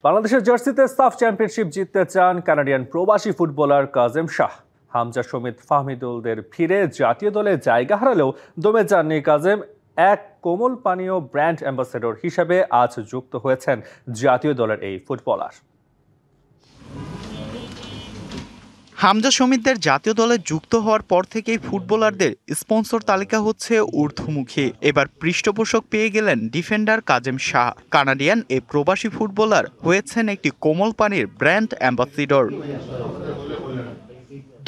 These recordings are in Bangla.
বাংলাদেশের জার্সিতে সাফ চ্যাম্পিয়নশিপ জিততে চান কানাডিয়ান প্রবাসী ফুটবলার কাজেম শাহ। হামজা সমিত ফাহমিদুলদের ফিরে জাতীয় দলে জায়গা হারালেও দমে যাননি কাজেম। এক কোমল পানীয় ব্র্যান্ড অ্যাম্বাসেডর হিসেবে আজ যুক্ত হয়েছেন জাতীয় দলের এই ফুটবলার। হামজা সমিতদের জাতীয় দলে যুক্ত হওয়ার পর থেকেই ফুটবলারদের স্পন্সর তালিকা হচ্ছে ঊর্ধ্বমুখী। এবার পৃষ্ঠপোষক পেয়ে গেলেন ডিফেন্ডার কাজেম শাহ। কানাডিয়ান এই প্রবাসী ফুটবলার হয়েছেন একটি কোমল পানির ব্র্যান্ড অ্যাম্বাসেডর।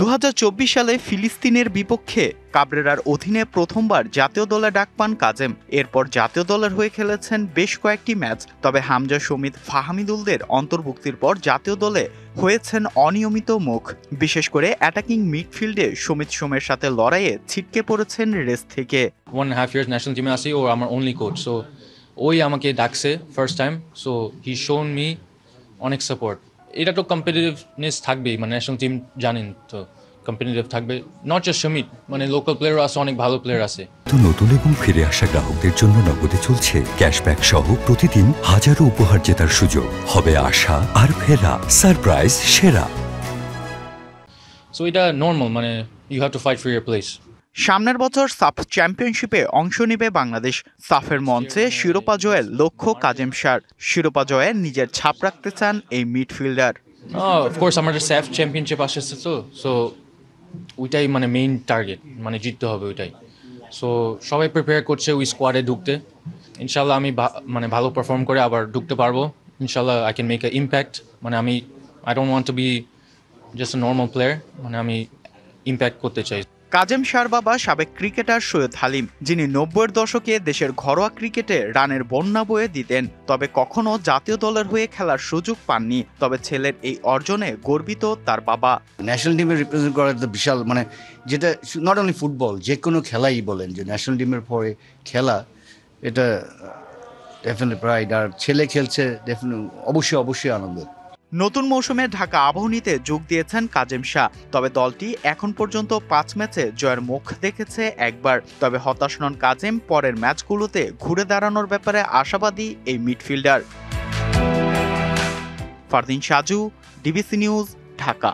2024 সালে ফিলিস্তিনের বিপক্ষে কাবরেরার অধীনে প্রথমবার জাতীয় দলে ডাক পান কাজেম। এরপর জাতীয় দলের হয়ে খেলেছেন বেশ কয়েকটি ম্যাচ। তবে হামজা সমিত ফাহমিদুলদের অন্তর্ভুক্তির পর জাতীয় দলে হয়েছেন অনিয়মিত মুখ। বিশেষ করে অ্যাটাকিং মিডফিল্ডে সমিত সোমের সাথে লড়াইয়ে ছিটকে পড়েছেন রেস থেকে। 1.5 years ন্যাশনাল টিমে আসি, ও আমার অনলি কোচ, সো ওই আমাকে ডাকছে ফার্স্ট টাইম। সো হি শোন মি অনেক সাপোর্ট। এটা তো কম্পিটিটিভনেস থাকবেই, মানে ন্যাশনাল টিম জানেন তো কম্পিটিটিভ থাকবে। নট জাস্ট সমিত, মানে লোকাল প্লেয়ার আছে, অনেক ভালো প্লেয়ার আছে। তো নতুন এবং ফিরে আসা গ্রাহকদের জন্য নগদে চলছে ক্যাশব্যাক সহ প্রতিদিন হাজারো উপহার জেতার সুযোগ। হবে আশা আর ফেরা সারপ্রাইজ সেরা। সো এটা নর্মাল, মানে you have to fight for your place. সামনের বছর সাফ চ্যাম্পিয়নশিপে অংশ নেবে বাংলাদেশ। সাফের মঞ্চে শিরোপা জয়ের লক্ষ্য কাজেম শাহর। শিরোপা জয়ে নিজের ছাপ রাখতে চান এই মিডফিল্ডার। অফকোর্স আমাদের সাফ চ্যাম্পিয়নশিপ আসছে, তো সো ওইটাই মানে মেইন টার্গেট, মানে জিততে হবে ওইটাই। সো সবাই প্রিপেয়ার করছে ওই স্কোয়াডে ঢুকতে। ইনশাল্লাহ আমি মানে ভালো পারফর্ম করে আবার ঢুকতে পারবো। ইনশাল্লাহ I can make a impact. মানে I don't want to be just a normal player, মানে আমি ইম্প্যাক্ট করতে চাই। কাজেম শাহর বাবা সাবেক ক্রিকেটার সৈয়দ হালিম, যিনি 90-এর দশকে দেশের ঘরোয়া ক্রিকেটে রানের বন্যা বয়ে দিতেন। তবে কখনো জাতীয় দলের হয়ে খেলার সুযোগ পাননি। তবে ছেলের এই অর্জনে গর্বিত তার বাবা। ন্যাশনাল টিমে রিপ্রেজেন্ট করার বিশাল, মানে যেটা নট অনলি ফুটবল, যে কোনো খেলাই বলেন, যে ন্যাশনাল টিমের পরে খেলা, এটা ডেফিনেটলি প্রাইড। আর ছেলে খেলছে, অবশ্যই আনন্দ। নতুন মৌসুমে ঢাকা আবাহনীতে যোগ দিয়েছেন কাজেম শাহ। তবে দলটি এখন পর্যন্ত 5 ম্যাচে জয়ের মুখ দেখেছে একবার। তবে হতাশ নন কাজেম। পরের ম্যাচগুলোতে ঘুরে দাঁড়ানোর ব্যাপারে আশাবাদী এই midfielder. Fardin Saju, DBC news, Dhaka.